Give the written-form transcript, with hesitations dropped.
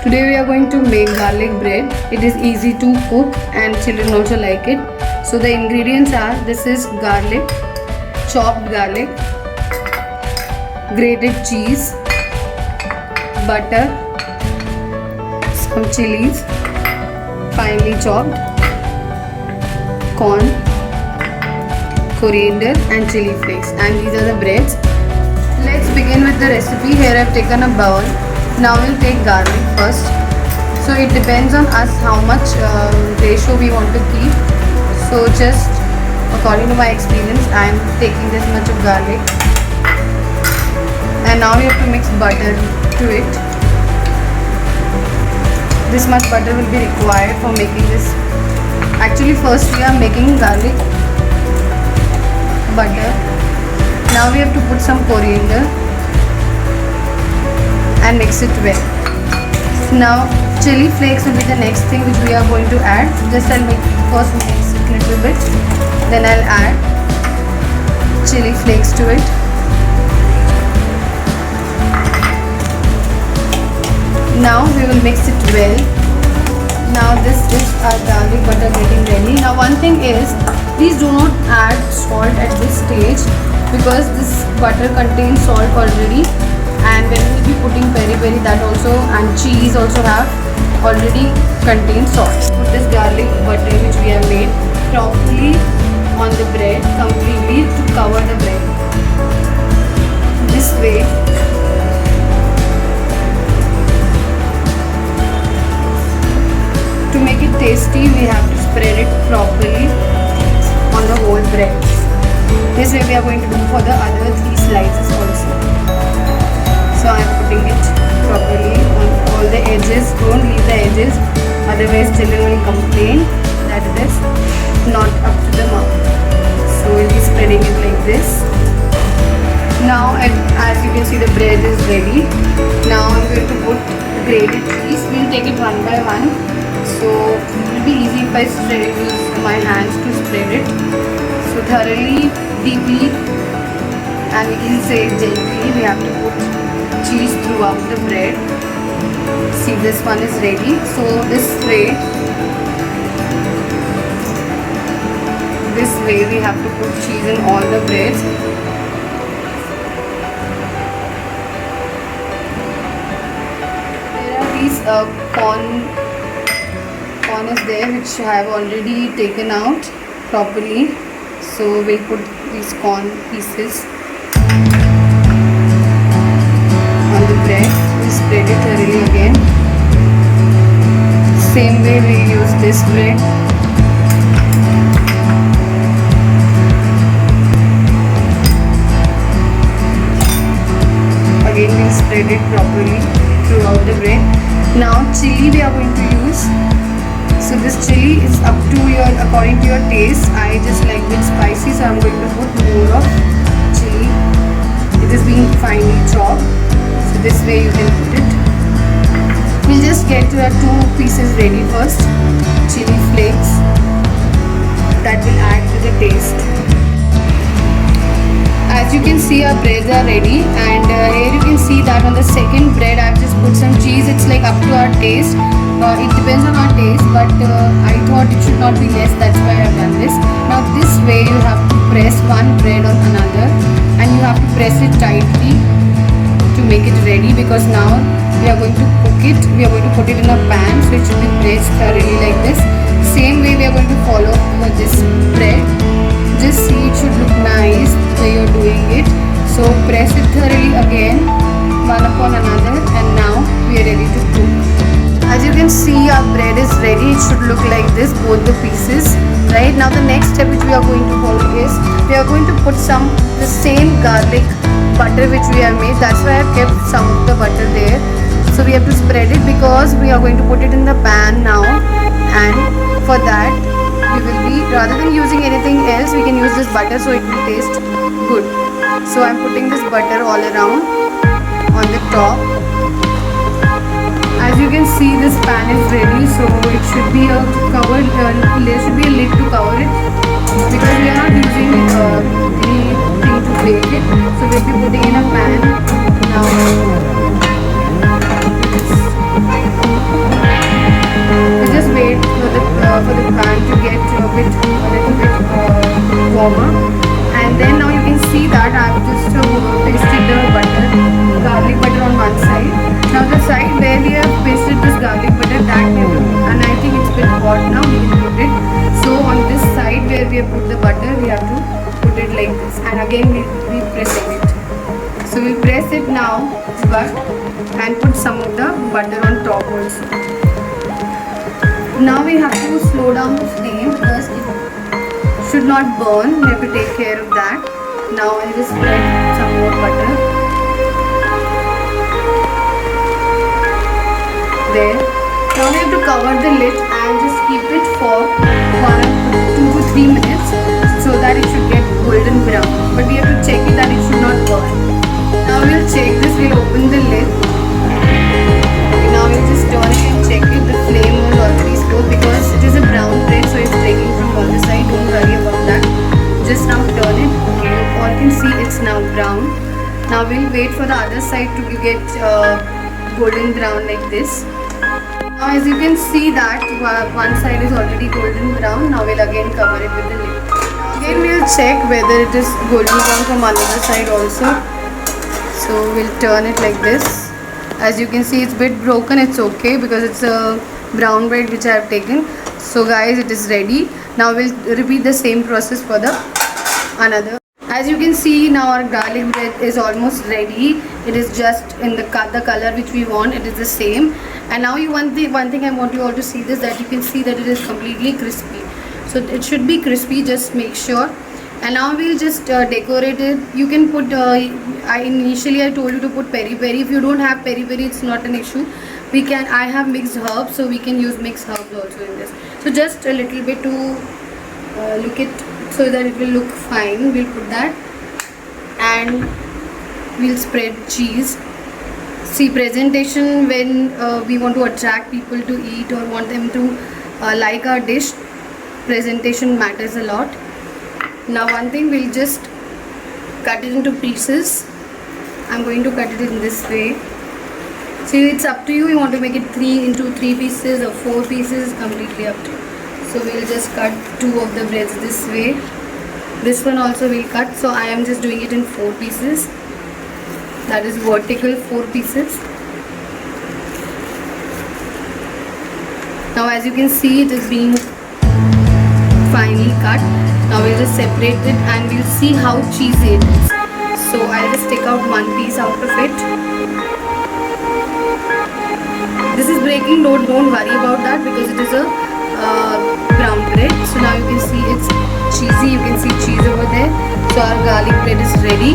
Today we are going to make garlic bread. It is easy to cook and children also like it. So the ingredients are, this is garlic, chopped garlic, grated cheese, butter, some chilies, finely chopped, corn, coriander and chili flakes, and these are the breads. Let's begin with the recipe. Here I have taken a bowl. Now we'll take garlic first. So it depends on us how much ratio we want to keep. So just according to my experience, I am taking this much of garlic. And now we have to mix butter to it. This much butter will be required for making this. Actually first we are making garlic butter. Now we have to put some coriander and mix it well. Now chili flakes will be the next thing which we are going to add. Just I'll first mix it a little bit, then I'll add chili flakes to it. Now we will mix it well. Now this is our garlic butter getting ready. Now one thing is, please do not add salt at this stage because this butter contains salt already, and when we will be putting peri peri, that also, and cheese also have already contained salt. Put this garlic butter which we have made properly on the bread completely to cover the bread. This way. To make it tasty, we have to spread it properly on the whole bread. This way we are going to do for the other 3 slices also. So I am putting it properly on all the edges. Don't leave the edges, otherwise children will complain that it is not up to the mark. So we'll be spreading it like this. Now as you can see, the bread is ready. Now I'm going to put the grated cheese. We'll take it one by one. So it will be easy if I use my hands to spread it. So thoroughly, deeply, and we can say gently, we have to put cheese throughout the bread. See, this one is ready. So this way we have to put cheese in all the breads. There are these corn is there which I have already taken out properly. So we'll put these corn pieces on the bread. We spread it thoroughly again. Same way we use this bread. Again we'll spread it properly throughout the bread. Now chili we are going to use. So this chili is up to according to your taste. I just like it spicy, so I'm going to put more of chili. It is being finely chopped. So this way you can put it. We'll just get to our 2 pieces ready first. Chili flakes. That will add to the taste. As you can see, our breads are ready, and here you can see that on the second bread I've just put some cheese. It's like up to our taste. It depends on our taste, but I thought it should not be less, that's why I've done this. Now this way you have to press one bread on another, and you have to press it tightly to make it ready, because now we are going to cook it. We are going to put it in a pan, so it should be pressed thoroughly like this. Same way we are going to follow for this bread. Just see, it should look nice the way you're doing it. So press it thoroughly again, one upon another, and now we are ready to cook. As you can see, our bread is ready. It should look like this, both the pieces. Right now the next step which we are going to follow is, we are going to put the same garlic butter which we have made. That's why I have kept some of the butter there. So we have to spread it because we are going to put it in the pan now, and for that we will be, rather than using anything else, we can use this butter, so it will taste good. So I am putting this butter all around on the top. As you can see, this pan is ready, so it should be a covered, there should be a lid to cover it, because we are not using anything to bake it. So we'll be putting in a pan now. where we have pasted this garlic butter, that we have to, and I think it's a bit hot now, we can put it. So on this side where we have put the butter, we have to put it like this, and again we pressing it. So we'll press it now, but and put some of the butter on top also. Now we have to slow down the flame because it should not burn. We have to take care of that. Now I'll just spread some more butter. There. Now we have to cover the lid and just keep it for 2 to 3 minutes so that it should get golden brown. But we have to check it that it should not burn. Now we'll check this. We'll open the lid. Now we'll just turn it and check it. The flame was already slow because it is a brown bread, so it's breaking from all the side. Don't worry about that. Just now turn it. Okay, you all can see it's now brown. Now we'll wait for the other side to get golden brown like this. Now as you can see that one side is already golden brown. Now we'll again cover it with the lid. Again we'll check whether it is golden brown from another side also. So we'll turn it like this. As you can see, it's a bit broken. It's okay because it's a brown bread which I have taken. So guys, it is ready. Now we'll repeat the same process for the another. As you can see, now our garlic bread is almost ready. It is just in the color which we want. It is the same. And now one thing I want you all to see this, that you can see that it is completely crispy. So it should be crispy. Just make sure. And now we'll just decorate it. You can put initially I told you to put peri peri. If you don't have peri peri, it's not an issue. I have mixed herbs, so we can use mixed herbs also in this. So just a little bit to look it so that it will look fine. We'll put that and we'll spread cheese. See, presentation, when we want to attract people to eat or want them to like our dish, presentation matters a lot. Now one thing, we'll just cut it into pieces. I'm going to cut it in this way. See, it's up to you. You want to make it into 3 pieces or 4 pieces, completely up to you. So we'll just cut 2 of the breads this way. This one also we'll cut. So I am just doing it in 4 pieces. That is vertical 4 pieces. Now as you can see, it is being finely cut. Now we'll just separate it and we'll see how cheesy it is. So I'll just take out 1 piece out of it. This is breaking, don't worry about that because it is a brown bread. So now you can see it's cheesy, you can see cheese over there. So our garlic bread is ready.